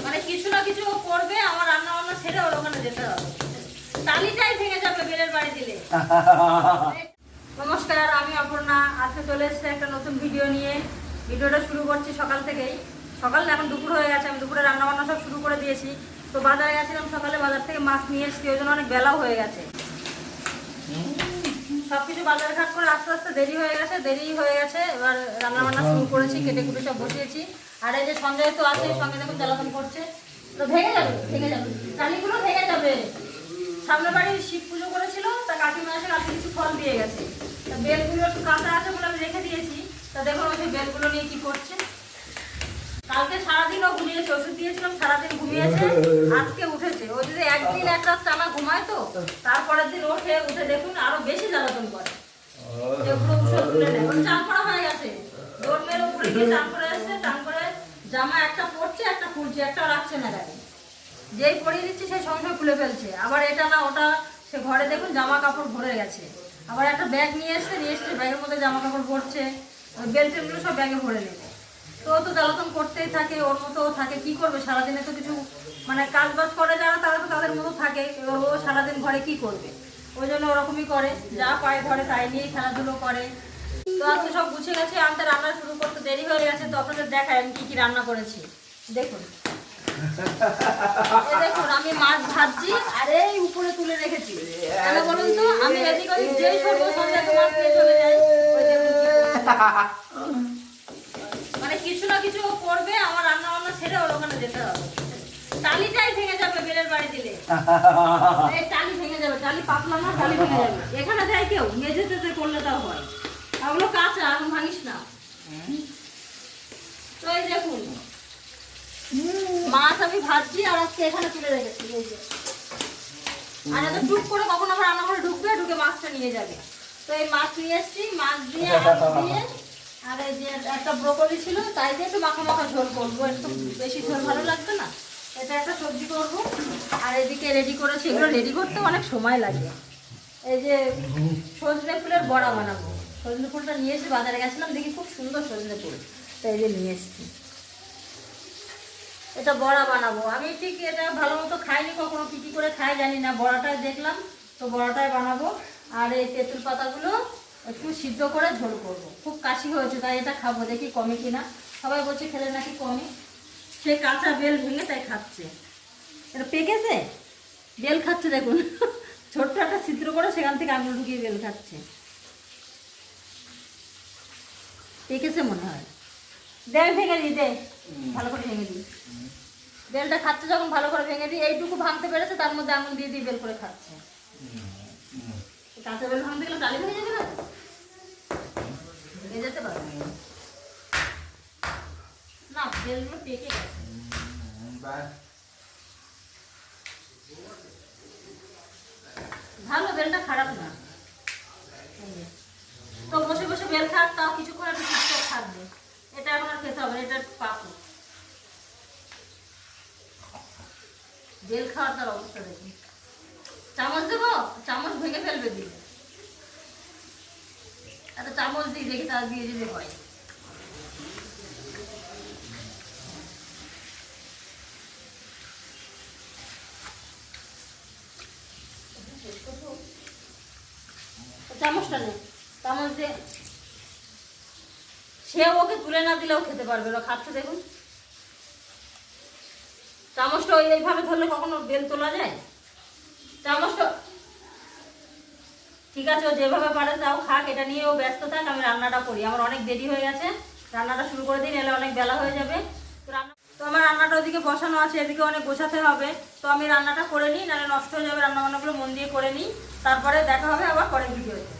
মানে কিছু না কিছু করবে, আমার রান্না বান্না ছেড়ে ওর ওখানে যেতে হবে। টালিটাই ভেঙে যাবে বেলের বাড়ি দিলে। নমস্কার, আমি অপর্ণা। আজকে চলে এসেছি একটা নতুন ভিডিও নিয়ে। ভিডিওটা শুরু করছি সকাল থেকেই। সকাল না, এখন দুপুর হয়ে গেছে। আমি দুপুরে রান্না বান্না সব শুরু করে দিয়েছি। তো বাজারে গেছিলাম সকালে, বাজার থেকে মাছ নিয়ে এসেছি, ওই জন্য অনেক বেলাও হয়ে গেছে। সবকিছু বাজার ঘাট করে আস্তে আস্তে দেরি হয়ে গেছে। এবার রান্না বান্না শুরু করেছি, কেটে কুটে সব বসিয়েছি। আর এই যে সঞ্জয় তো আছে, সঙ্গে দেখুন জ্বালাতন করছে। তো ভেঙে যাবে টালিগুলো ভেঙে যাবে। সামনের বাড়ি শিব পুজো করেছিল, তা কাকিমা এসে রাতে কিছু ফল দিয়ে গেছে। তা বেলগুলো একটু কাঁচা আছে বলে আমি রেখে দিয়েছি। তা দেখুন ওই সেই বেলগুলো নিয়ে কি করছে। কালকে সারাদিনও ঘুমিয়েছে, ওষুধ দিয়েছিলাম, সারাদিন ঘুমিয়েছে। আজকে উঠেছে। ও যদি একদিন এক রাত টানা ঘুমায় তো তারপরের দিন উঠে দেখুন আরো বেশি জ্বালাতন করে। চান করা হয়ে গেছে, দৌড় মেরে উপরে গিয়ে চান করে এসছে। চান করে জামা একটা পরছে, একটা খুলছে, একটা রাখছে না গায়ে। যেই পরিয়ে দিচ্ছে সেই সঙ্গে খুলে ফেলছে। আবার এটা না ওটা, সে ঘরে দেখুন জামা কাপড় ভরে গেছে। আবার একটা ব্যাগ নিয়ে এসছে ব্যাগের মধ্যে জামা কাপড় ভরছে। ওই বেল্টেলগুলো সব ব্যাগে ভরে নেবে। তো তো জ্বালাতন করতেই থাকে, ওর মতো থাকে। কি করবে সারাদিনে তো কিছু মানে কাজ বাজ করে যারা, তারা তো তাদের মতো থাকে। ও সারাদিন ঘরে কি করবে, ওই জন্য ওরকমই করে। যা পায় ঘরে তাই নিয়েই খেলাধুলো করে। তো আজকে সব গুছিয়ে গেছে, আনতে রান্না শুরু করতে দেরি হয়ে গেছে। তো আপনাদের দেখায় আমি কি রান্না করেছি দেখুন। দেখুন আমি মাছ ভাজছি আর এই উপরে তুলে রেখেছি। কেন বলুন তো, আমি এদিক ওদিক যেই ছোট সন্ধ্যা মাছ নিয়ে চলে যাই। মানে কিছু না কিছু করবে, আমার রান্না বান্না ছেড়ে ওর ওখানে যেতে হবে। টালিটাই ভেঙে যাবে বেলের বাড়ি দিলে। এই টালি ভেঙে যাবে, টালি পাতলা না, টালি ভেঙে যাবে। এখানে যায় কেউ মেঝেতে করলে তাও হয়। ওগুলো কাঁচা, এখন ভাঙিস না। তো এই দেখুন মাছ আমি ভাজছি আর আজকে এখানে তুলে রেখেছি। এই যে আর এত টুক করে কখন আবার রান্নাঘরে ঢুকে মাছটা নিয়ে যাবে। তো এই মাছ নিয়ে এসছি, মাছ দিয়ে আলু দিয়ে আর এই যে একটা ব্রোকলি ছিল, তাই দিয়ে একটু মাখা মাখা ঝোল করবো। একটু বেশি ঝোল ভালো লাগবে না, এটা একটা সবজি করবো। আর এদিকে রেডি করেছি, এগুলো রেডি করতে অনেক সময় লাগে। এই যে সজনে ফুলের বড়া বানাবো। সজনে ফুলটা নিয়ে এসে বাজারে গেছিলাম, দেখি খুব সুন্দর সজনে ফুল, তাই এই যে নিয়ে এসছি। এটা বড়া বানাবো। আমি ঠিক এটা ভালো মতো খাইনি কখনো, কী কী করে খাই জানি না। বড়াটাই দেখলাম, তো বড়াটাই বানাবো। আর এই তেঁতুল পাতাগুলো একটু সিদ্ধ করে ঝোল করব। খুব কাশি হয়েছে তাই এটা খাবো, দেখি কমে কিনা। সবাই বলছে খেলে নাকি কমে। সে কাঁচা বেল ভেঙে তাই খাচ্ছে। এটা পেকেছে, বেল খাচ্ছে দেখুন। ছোট্ট একটা ছিদ্র করে সেখান থেকে আঙুল ঢুকিয়ে বেল খাচ্ছে। পেকেছে মনে হয়। দেখ ভেঙে দিই, দে ভালো করে ভেঙে দিই। বেলটা খাচ্ছে যখন ভালো করে ভেঙে দিই। এইটুকু ভাঙতে পেরেছে, তার মধ্যে আঙুল দিয়ে দিয়ে বেল করে খাচ্ছে। কাঁচা বেল ভাঙতে গেলে টালি ভেঙে যাবে না, ভেঙে যেতে পারে না। বেলগুলো পেকে গেছে। ভালো, বেলটা খারাপ না। তো বসে বসে বেল খাক, তাও কিছুক্ষণ একটু চুপচাপ থাকবে। এটা এখন আর খেতে হবে না, এটা পাকো। বেল খাওয়ার তার অবস্থা দেখি। চামচ দেবো, চামচ ভেঙে ফেলবে দিলে। একটা চামচ দিই, দেখি তার দিয়ে যদি হয়। চামচটা নেই, চামচ দিয়ে সে ওকে তুলে না দিলেও খেতে পারবে না। খাচ্ছে দেখুন। চামচটা এইভাবে ধরলে কখনো বেল তোলা যায়? চামচটা ঠিক আছে, ও যেভাবে পারে তাও খাক, এটা নিয়েও ব্যস্ত থাক। আমি রান্নাটা করি, আমার অনেক দেরি হয়ে গেছে। রান্নাটা শুরু করে দিন, এলে অনেক বেলা হয়ে যাবে। তো আমার রান্নাটা ওদিকে বসানো আছে, এদিকে অনেক গোছাতে হবে। তো আমি রান্নাটা করে নিই, নাহলে নষ্ট হয়ে যাবে। রান্নাবান্নাগুলো মন দিয়ে করে নিই, তারপরে দেখা হবে আবার পরের ভিডিওতে।